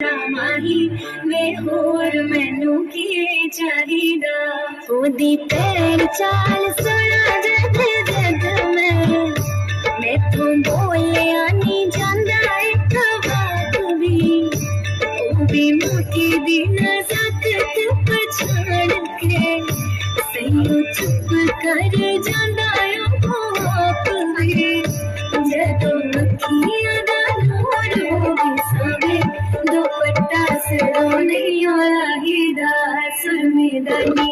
माही वे होर मैनू की चाहिदा ओदी पैर चाल सुना जद जद मैथों बोलिया नी जांदा इक बात भी मोटी दी नज़ाकत पछाड़ के सही चुप कर जांदा आप भी जदों अखियां दा नूर होवे सावे दुपट्टा सिरों नहीं लाहीदा सुरमेदानी